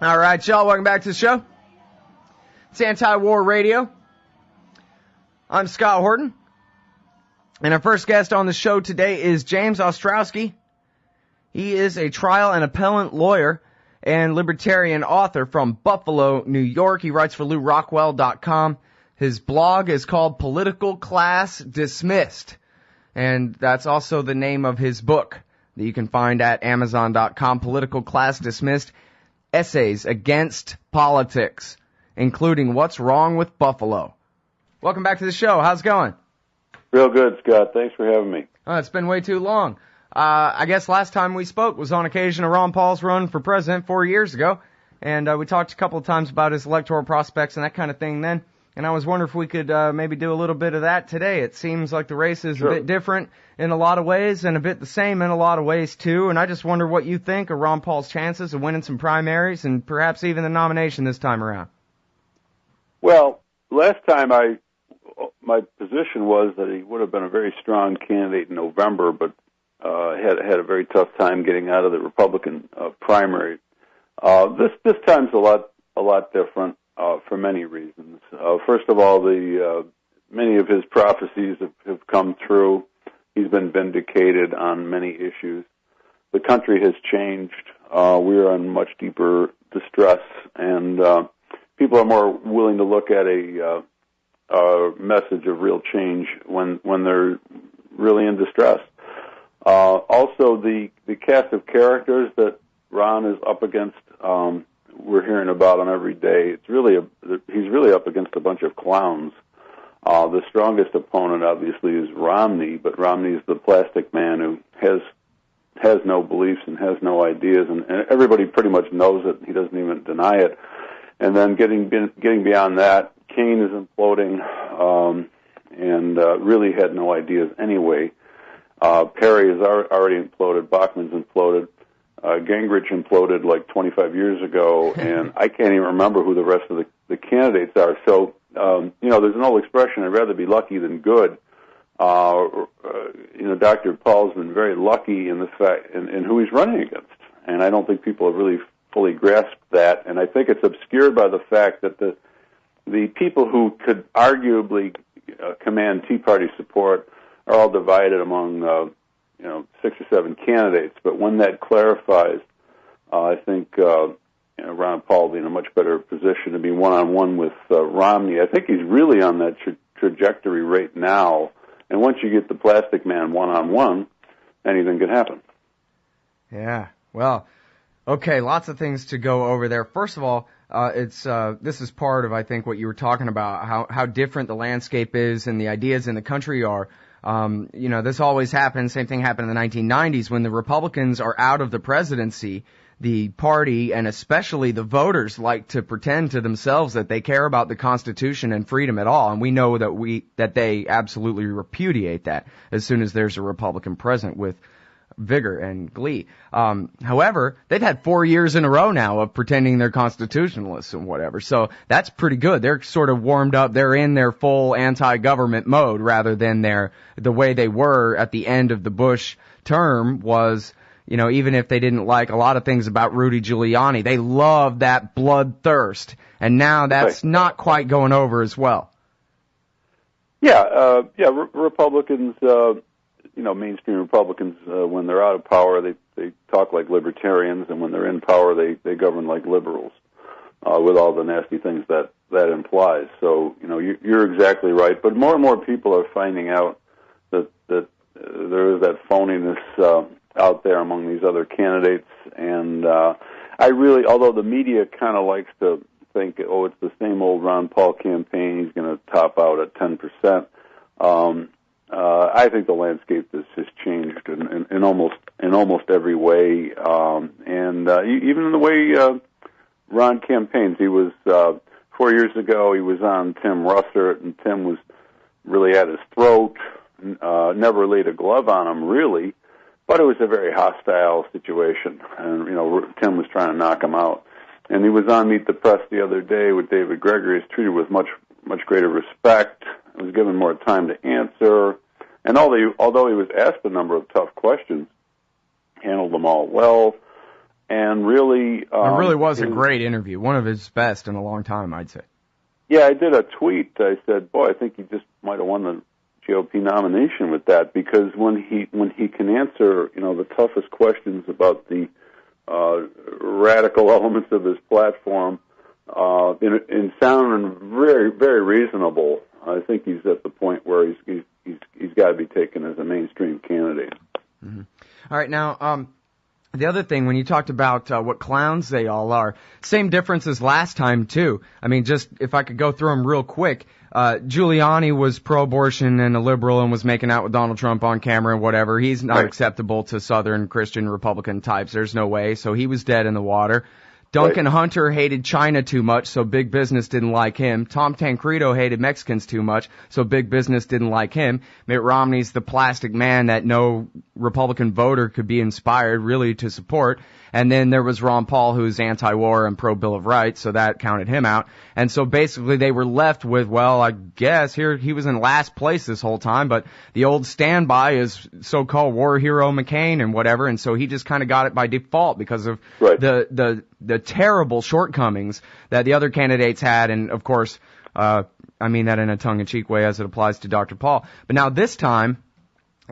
All right, y'all, welcome back to the show. It's Anti-War Radio. I'm Scott Horton. And our first guest on the show today is James Ostrowski. He is a trial and appellant lawyer and libertarian author from Buffalo, New York. He writes for LouRockwell.com. His blog is called Political Class Dismissed. And that's also the name of his book that you can find at Amazon.com. Political Class Dismissed. Essays Against Politics, including What's Wrong with Buffalo. Welcome back to the show. How's it going? Real good, Scott. Thanks for having me. Oh, it's been way too long. I guess last time we spoke was on occasion of Ron Paul's run for president 4 years ago, and we talked a couple of times about his electoral prospects and that kind of thing then, and I was wondering if we could maybe do a little bit of that today. It seems like the race is a bit different in a lot of ways and a bit the same in a lot of ways, too, and I just wonder what you think of Ron Paul's chances of winning some primaries and perhaps even the nomination this time around. Well, last time my position was that he would have been a very strong candidate in November, but had a very tough time getting out of the Republican primary. This time's a lot different for many reasons. First of all, many of his prophecies have come true. He's been vindicated on many issues. The country has changed. We're in much deeper distress, and people are more willing to look at a message of real change when they're really in distress. Also, the cast of characters that Ron is up against, we're hearing about him every day. He's really up against a bunch of clowns. The strongest opponent, obviously, is Romney, but Romney is the plastic man who has no beliefs and has no ideas, and everybody pretty much knows it. He doesn't even deny it. And then getting beyond that, Cain is imploding, and really had no ideas anyway. Perry has already imploded. Bachman's imploded. Gingrich imploded like 25 years ago, and I can't even remember who the rest of the candidates are. So, there's an old expression, I'd rather be lucky than good. Dr. Paul's been very lucky in the fact in who he's running against, and I don't think people have really fully grasped that, and I think it's obscured by the fact that the people who could arguably command Tea Party support are all divided among 6 or 7 candidates. But when that clarifies, I think Ron Paul will be in a much better position to be one-on-one with Romney. I think he's really on that trajectory right now. And once you get the plastic man one-on-one, anything can happen. Yeah, well, okay, lots of things to go over there. First of all, this is part of, I think, what you were talking about, how different the landscape is and the ideas in the country are. This always happens. Same thing happened in the 1990s when the Republicans are out of the presidency. The party and especially the voters like to pretend to themselves that they care about the Constitution and freedom at all, and we know that they absolutely repudiate that as soon as there's a Republican president with vigor and glee. However, they've had 4 years in a row now of pretending they're constitutionalists and whatever, so that's pretty good. They're sort of warmed up. They're in their full anti-government mode rather than the way they were at the end of the Bush term was, even if they didn't like a lot of things about Rudy Giuliani, they loved that bloodthirst, and now that's not quite going over as well. Republicans, mainstream Republicans, when they're out of power, they talk like libertarians, and when they're in power, they govern like liberals, with all the nasty things that implies. So, you're exactly right. But more and more people are finding out that there is that phoniness out there among these other candidates, and although the media kind of likes to think, it's the same old Ron Paul campaign, he's going to top out at 10%. I think the landscape has changed in almost every way, and even in the way Ron campaigns. He was 4 years ago. He was on Tim Russert, and Tim was really at his throat. Never laid a glove on him, really, but it was a very hostile situation, and Tim was trying to knock him out. And he was on Meet the Press the other day with David Gregory. He's treated with much greater respect. He was given more time to answer. And although he was asked a number of tough questions, handled them all well. and really... it really was a great interview, one of his best in a long time, I'd say. Yeah, I did a tweet. I said, boy, I think he just might have won the GOP nomination with that, because when he can answer, the toughest questions about the radical elements of his platform in sound very, very reasonable, I think he's at the point where he's got to be taken as a mainstream candidate. Mm-hmm. All right, now, the other thing, when you talked about what clowns they all are, same difference as last time, too. I mean, just if I could go through them real quick, Giuliani was pro-abortion and a liberal and was making out with Donald Trump on camera and whatever. He's not acceptable to Southern Christian Republican types. There's no way. So he was dead in the water. Duncan Hunter hated China too much, so big business didn't like him. Tom Tancredo hated Mexicans too much, so big business didn't like him. Mitt Romney's the plastic man that no Republican voter could be inspired really to support. And then there was Ron Paul, who's anti-war and pro-Bill of Rights, so that counted him out. And so basically they were left with, well, I guess here he was in last place this whole time, but the old standby is so-called war hero McCain and whatever, and so he just kind of got it by default because of the terrible shortcomings that the other candidates had, and of course, I mean that in a tongue-in-cheek way as it applies to Dr. Paul. But now this time,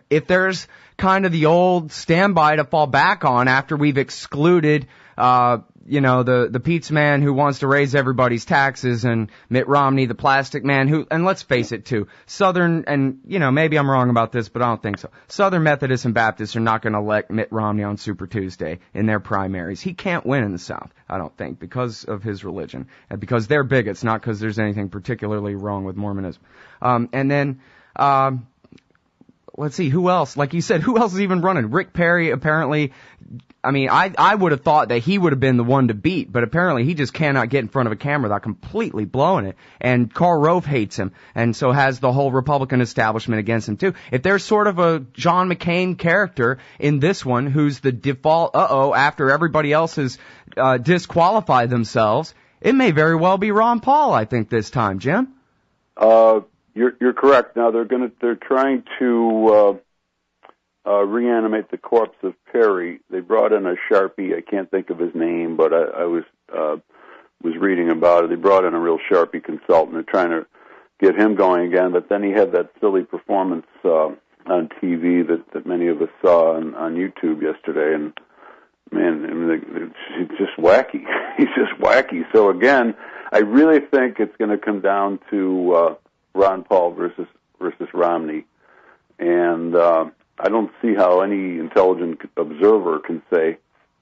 if there's kind of the old standby to fall back on after we've excluded, the pizza man who wants to raise everybody's taxes and Mitt Romney, the plastic man who, and let's face it too, Southern, and maybe I'm wrong about this, but I don't think so. Southern Methodists and Baptists are not going to elect Mitt Romney on Super Tuesday in their primaries. He can't win in the South, I don't think, because of his religion, and because they're bigots, not because there's anything particularly wrong with Mormonism. Let's see, who else? Like you said, who else is even running? Rick Perry, apparently, I mean, I would have thought that he would have been the one to beat, but apparently he just cannot get in front of a camera without completely blowing it. And Karl Rove hates him, and so has the whole Republican establishment against him too. If there's sort of a John McCain character in this one who's the default, after everybody else has disqualified themselves, it may very well be Ron Paul, I think, this time. Jim? You're correct. Now they're trying to reanimate the corpse of Perry. They brought in a Sharpie. I can't think of his name, but I was reading about it. They brought in a real Sharpie consultant. They're trying to get him going again. But then he had that silly performance on TV that many of us saw on YouTube yesterday, and man, he's just wacky. He's just wacky. So again, I really think it's going to come down to Ron Paul versus Romney, and I don't see how any intelligent observer can say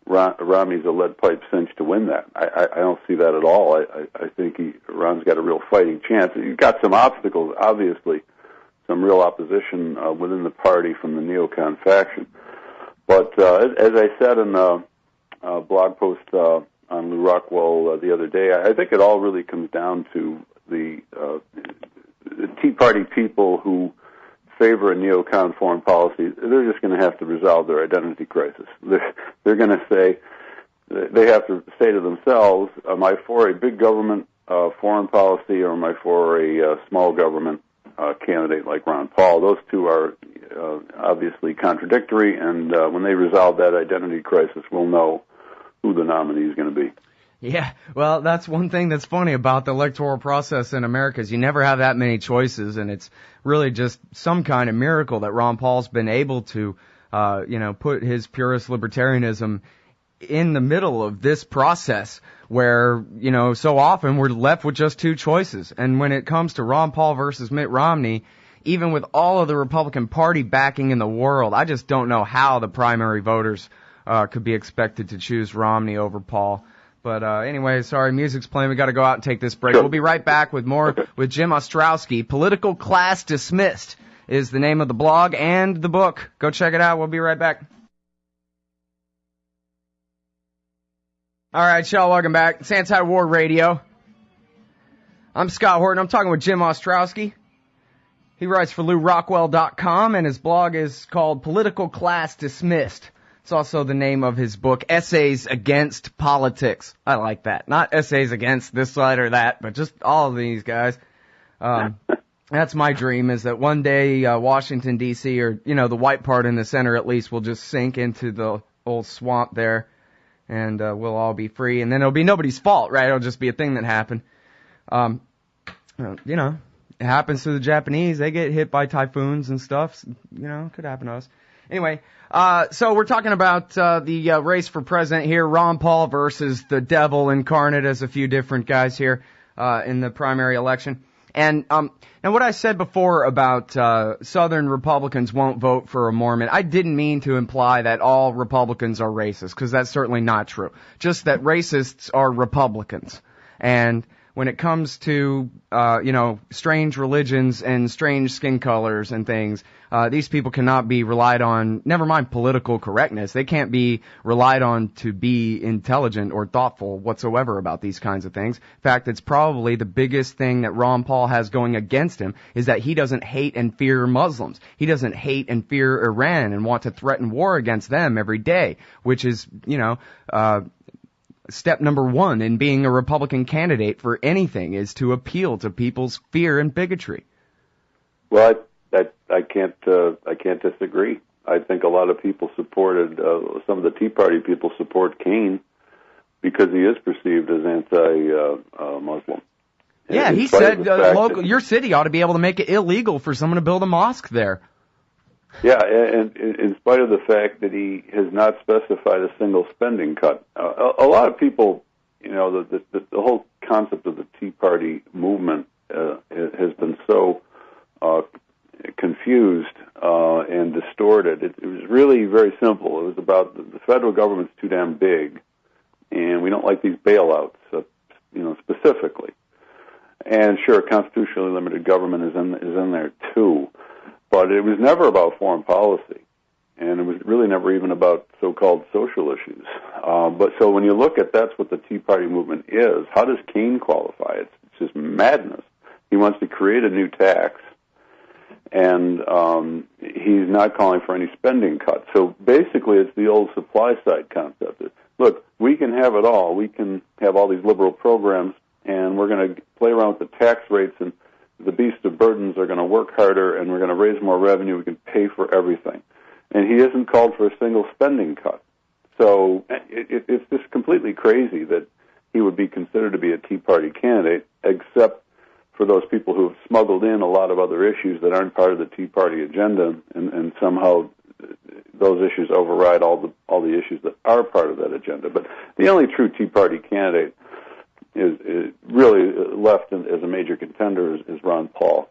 Romney's a lead pipe cinch to win that. I don't see that at all. I think Ron's got a real fighting chance. He's got some obstacles, obviously, some real opposition within the party from the neocon faction. But as I said in a blog post on Lou Rockwell the other day, I think it all really comes down to the Tea Party people who favor a neocon foreign policy. They're just going to have to resolve their identity crisis. They're going to say, they have to say to themselves, am I for a big government foreign policy, or am I for a small government candidate like Ron Paul? Those two are obviously contradictory, and when they resolve that identity crisis, we'll know who the nominee is going to be. Yeah, well, that's one thing that's funny about the electoral process in America is you never have that many choices, and it's really just some kind of miracle that Ron Paul's been able to, put his purist libertarianism in the middle of this process where, so often we're left with just two choices. And when it comes to Ron Paul versus Mitt Romney, even with all of the Republican Party backing in the world, I just don't know how the primary voters could be expected to choose Romney over Paul. But anyway, sorry, music's playing. We got to go out and take this break. Sure. We'll be right back with more with Jim Ostrowski. Political Class Dismissed is the name of the blog and the book. Go check it out. We'll be right back. All right, y'all, welcome back. It's Anti-War Radio. I'm Scott Horton. I'm talking with Jim Ostrowski. He writes for LouRockwell.com, and his blog is called Political Class Dismissed. It's also the name of his book, Essays Against Politics. I like that. Not essays against this side or that, but just all of these guys. That's my dream, is that one day Washington, D.C., or, the white part in the center at least, will just sink into the old swamp there. and we'll all be free, and then it'll be nobody's fault, right? It'll just be a thing that happened. You know, it happens to the Japanese. They get hit by typhoons and stuff. You know, it could happen to us. Anyway, so we're talking about the race for president here, Ron Paul versus the devil incarnate, as a few different guys here in the primary election. And now what I said before about Southern Republicans won't vote for a Mormon, I didn't mean to imply that all Republicans are racist, because that's certainly not true. Just that racists are Republicans. And when it comes to, you know, strange religions and strange skin colors and things, these people cannot be relied on, never mind political correctness, they can't be relied on to be intelligent or thoughtful whatsoever about these kinds of things. In fact, it's probably the biggest thing that Ron Paul has going against him is that he doesn't hate and fear Muslims. He doesn't hate and fear Iran and want to threaten war against them every day, which is, you know, step number one in being a Republican candidate for anything is to appeal to people's fear and bigotry. Well, I can't disagree. I think a lot of people supported, some of the Tea Party people support Cain because he is perceived as anti-Muslim. Yeah, he said your city ought to be able to make it illegal for someone to build a mosque there. Yeah, and in spite of the fact that he has not specified a single spending cut, a lot of people, you know, the whole concept of the Tea Party movement has been so confused and distorted. It was really very simple. It was about the federal government's too damn big, and we don't like these bailouts, you know, specifically. And sure, constitutionally limited government is in there too. But it was never about foreign policy, and it was really never even about so-called social issues. But so when you look at that's what the Tea Party movement is, how does Cain qualify? It's just madness. He wants to create a new tax, and he's not calling for any spending cuts. So basically it's the old supply side concept. Look, we can have it all. We can have all these liberal programs, and we're going to play around with the tax rates, and the beast of burdens are going to work harder, and we're going to raise more revenue. We can pay for everything. And he hasn't called for a single spending cut. So it's just completely crazy that he would be considered to be a Tea Party candidate, except for those people who have smuggled in a lot of other issues that aren't part of the Tea Party agenda, and somehow those issues override all the issues that are part of that agenda. But the only true Tea Party candidate is really left as a major contender is Ron Paul.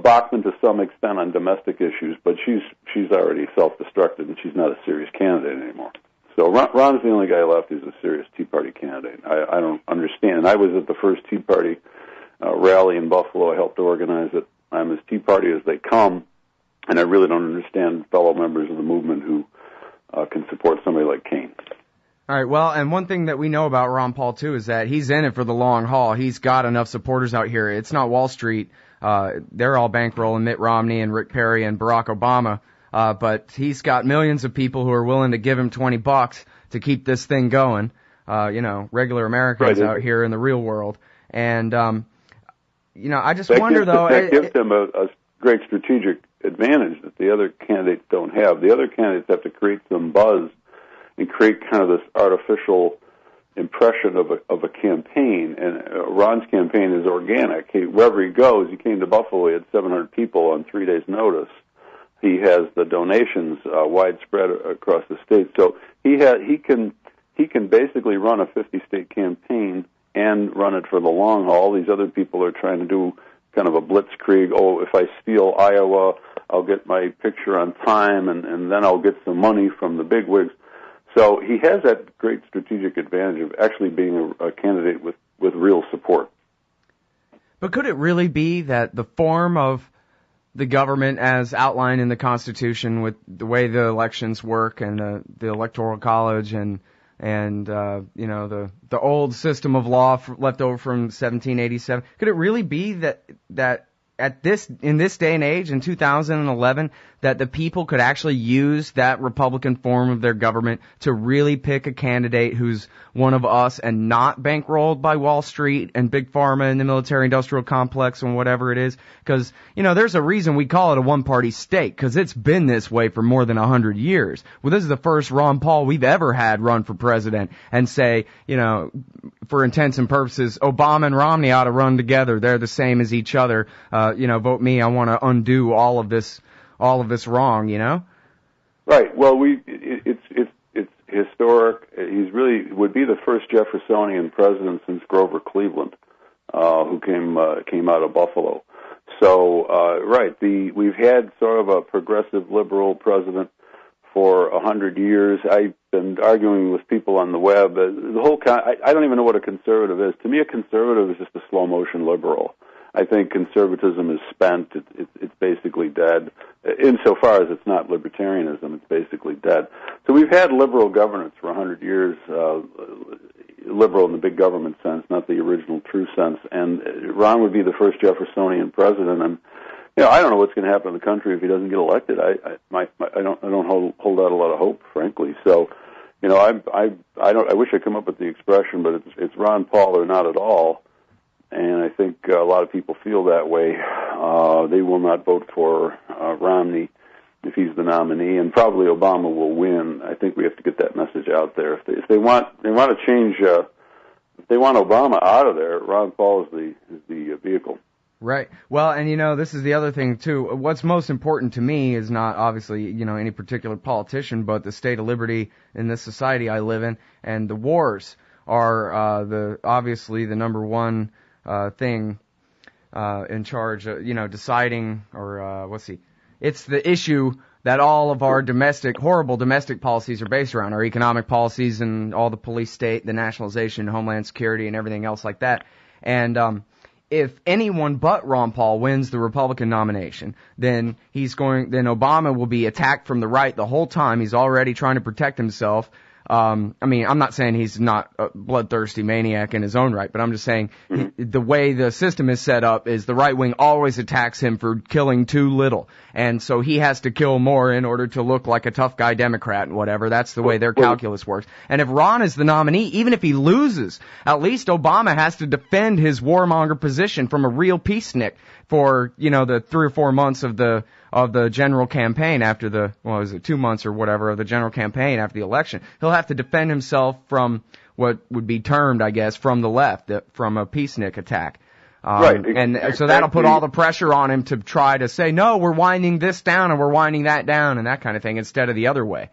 Bachmann to some extent on domestic issues, but she's already self-destructed and she's not a serious candidate anymore. So Ron's the only guy left who's a serious Tea Party candidate. I don't understand. I was at the first Tea Party rally in Buffalo. I helped organize it. I'm as Tea Party as they come, and I really don't understand fellow members of the movement who can support somebody like Cain. All right, well, and one thing that we know about Ron Paul, too, is that he's in it for the long haul. He's got enough supporters out here. It's not Wall Street. They're all bankrolling Mitt Romney and Rick Perry and Barack Obama. But he's got millions of people who are willing to give him $20 to keep this thing going. You know, regular Americans out here in the real world. And, you know, I just wonder, though. That gives him a great strategic advantage that the other candidates don't have. The other candidates have to create some buzz and create kind of this artificial impression of a campaign. And Ron's campaign is organic. Wherever he goes, he came to Buffalo, he had 700 people on 3 days' notice. He has the donations widespread across the state. So he can basically run a 50-state campaign and run it for the long haul. These other people are trying to do kind of a blitzkrieg. Oh, if I steal Iowa, I'll get my picture on time, and then I'll get some money from the bigwigs. So he has that great strategic advantage of actually being a candidate with real support. But could it really be that the form of the government as outlined in the Constitution with the way the elections work and the Electoral College and you know, the old system of law left over from 1787, could it really be that in this day and age, in 2011, that the people could actually use that Republican form of their government to really pick a candidate who's one of us and not bankrolled by Wall Street and Big Pharma and the military-industrial complex and whatever it is? Because, there's a reason we call it a one-party state, because it's been this way for more than 100 years. Well, this is the first Ron Paul we've ever had run for president and say, for intents and purposes, Obama and Romney ought to run together. They're the same as each other. Vote me. I want to undo all of this wrong. Right. Well, it's historic. He's really would be the first Jeffersonian president since Grover Cleveland, who came out of Buffalo. So, right. We've had sort of a progressive liberal president for 100 years. I've been arguing with people on the web. I don't even know what a conservative is. To me, a conservative is just a slow motion liberal. I think conservatism is spent. It's basically dead. Insofar as it's not libertarianism, it's basically dead. So we've had liberal governance for 100 years, liberal in the big government sense, not the original true sense. And Ron would be the first Jeffersonian president. And I don't know what's going to happen in the country if he doesn't get elected. I don't hold out a lot of hope, frankly. So, I wish I'd come up with the expression, but it's Ron Paul or not at all. And I think a lot of people feel that way. They will not vote for Romney if he's the nominee, and probably Obama will win. I think we have to get that message out there. If they want to change, if they want Obama out of there, Ron Paul is the vehicle. Right. Well, and this is the other thing too. What's most important to me is not obviously, any particular politician, but the state of liberty in this society I live in, and the wars are obviously the number one thing in charge of, deciding, or it's the issue that all of our horrible domestic policies are based around, our economic policies and all the police state, the nationalization, homeland security, and everything else like that. And if anyone but Ron Paul wins the Republican nomination, then Obama will be attacked from the right the whole time. He's already trying to protect himself. I'm not saying he's not a bloodthirsty maniac in his own right, but I'm just saying the way the system is set up is the right wing always attacks him for killing too little. And so he has to kill more in order to look like a tough guy Democrat and whatever. That's the way their calculus works. And if Ron is the nominee, even if he loses, at least Obama has to defend his warmonger position from a real peacenik for, the 3 or 4 months of the general campaign after 2 months or whatever of the general campaign after the election. He'll have to defend himself from what would be termed, I guess, from the left, from a peacenik attack. Right. And so that'll put all the pressure on him to try to say, no, we're winding this down and we're winding that down and that kind of thing instead of the other way.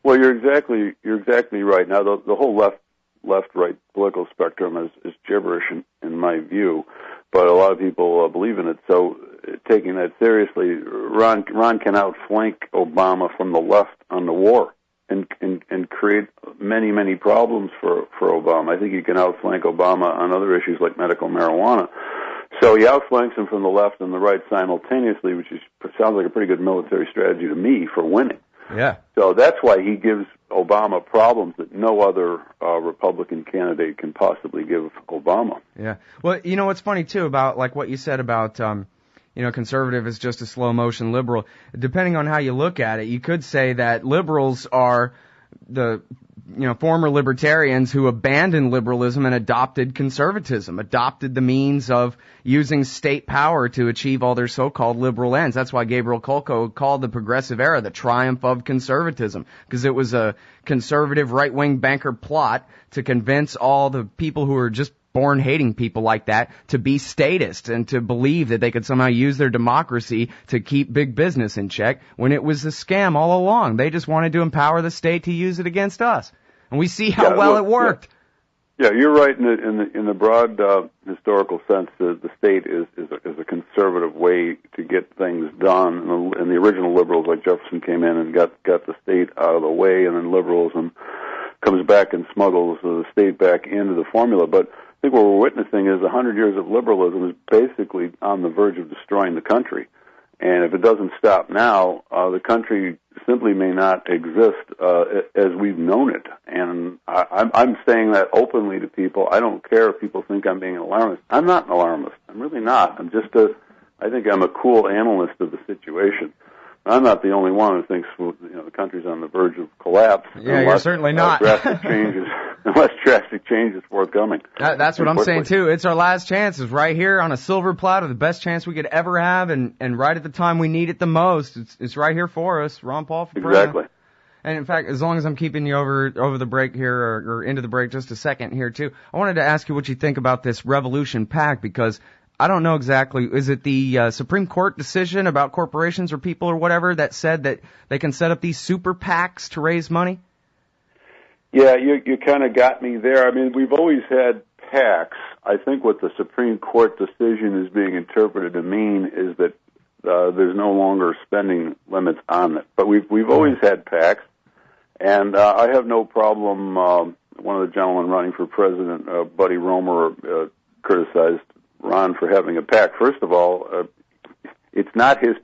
Well, you're exactly right. Now, the whole left-right political spectrum is gibberish in my view, but a lot of people believe in it. So taking that seriously, Ron can outflank Obama from the left on the war and create many problems for Obama. I think he can outflank Obama on other issues like medical marijuana. So he outflanks him from the left and the right simultaneously, which sounds like a pretty good military strategy to me for winning. Yeah. So that's why he gives Obama problems that no other Republican candidate can possibly give Obama. Yeah. Well, what's funny too about like what you said about conservative is just a slow motion liberal. Depending on how you look at it, you could say that liberals are the former libertarians who abandoned liberalism and adopted conservatism, adopted the means of using state power to achieve all their so-called liberal ends. That's why Gabriel Kolko called the progressive era the triumph of conservatism, because it was a conservative right-wing banker plot to convince all the people who are just born hating people like that to be statists and to believe that they could somehow use their democracy to keep big business in check when it was a scam all along. They just wanted to empower the state to use it against us. And we see how well it worked. Yeah, you're right in the broad historical sense. The state is a conservative way to get things done. And the original liberals like Jefferson came in and got the state out of the way, and then liberalism comes back and smuggles the state back into the formula. But I think what we're witnessing is 100 years of liberalism is basically on the verge of destroying the country. And if it doesn't stop now, the country simply may not exist as we've known it. And I'm saying that openly to people. I don't care if people think I'm being an alarmist. I'm not an alarmist. I'm really not. I'm just a I think I'm a cool analyst of the situation. I'm not the only one who thinks the country's on the verge of collapse. Yeah, you're certainly not. Unless drastic change is forthcoming. That's what I'm saying too. It's our last chance. It's right here on a silver platter, the best chance we could ever have, and right at the time we need it the most. It's right here for us. Ron Paul for president. Exactly. And in fact, as long as I'm keeping you over the break here, or into the break just a second here too, I wanted to ask you what you think about this Revolution PAC, because I don't know exactly. Is it the Supreme Court decision about corporations or people or whatever that said that they can set up these super PACs to raise money? Yeah, you kind of got me there. I mean, we've always had PACs. I think what the Supreme Court decision is being interpreted to mean is that there's no longer spending limits on it. But we've always had PACs, and I have no problem. One of the gentlemen running for president, Buddy Romer, criticized Ron for having a PAC. First of all, it's not his.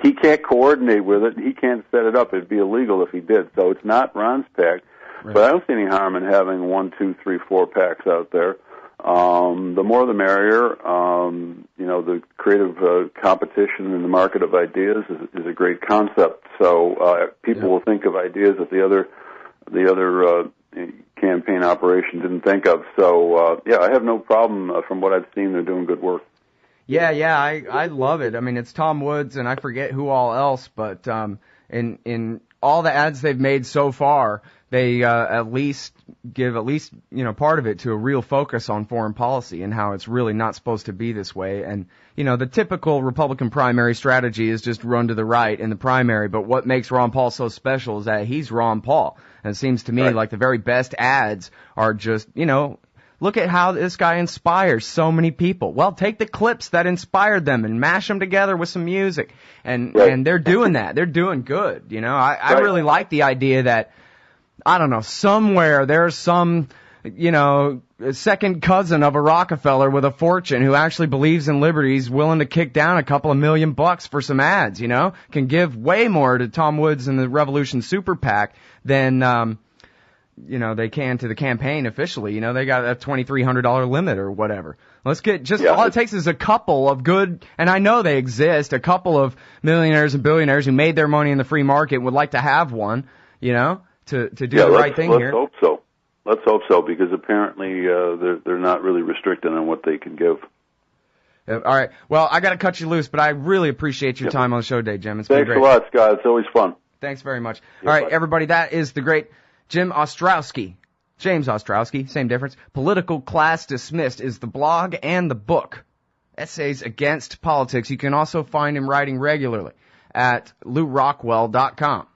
He can't coordinate with it. He can't set it up. It'd be illegal if he did. So it's not Ron's PAC. Right. But I don't see any harm in having 1, 2, 3, 4 PACs out there. The more the merrier. The creative competition in the market of ideas is a great concept. So people will think of ideas that the other campaign operation didn't think of. So, I have no problem. From what I've seen, they're doing good work. Yeah, I love it. I mean, it's Tom Woods and I forget who all else, but in all the ads they've made so far, they at least give part of it to a real focus on foreign policy and how it's really not supposed to be this way. And the typical Republican primary strategy is just run to the right in the primary, but what makes Ron Paul so special is that he's Ron Paul. And it seems to me like the very best ads are just, look at how this guy inspires so many people. Well, take the clips that inspired them and mash them together with some music. And they're doing that. They're doing good. I really like the idea that, I don't know, somewhere there's some, second cousin of a Rockefeller with a fortune who actually believes in liberty. He's willing to kick down a couple of $1 million for some ads, can give way more to Tom Woods and the Revolution Super PAC than, they can to the campaign officially. They got a $2,300 limit or whatever. Let's get all it takes is a couple of good, and I know they exist, a couple of millionaires and billionaires who made their money in the free market and would like to have one, to do the right thing here. Let's hope so, because apparently they're not really restricted on what they can give. All right. Well, I got to cut you loose, but I really appreciate your time on the show today, Jim. It's been great. Thanks a lot, Scott. It's always fun. Thanks very much. All right, everybody, that is the great Jim Ostrowski. James Ostrowski, same difference. Political Class Dismissed is the blog and the book. Essays Against Politics. You can also find him writing regularly at LouRockwell.com.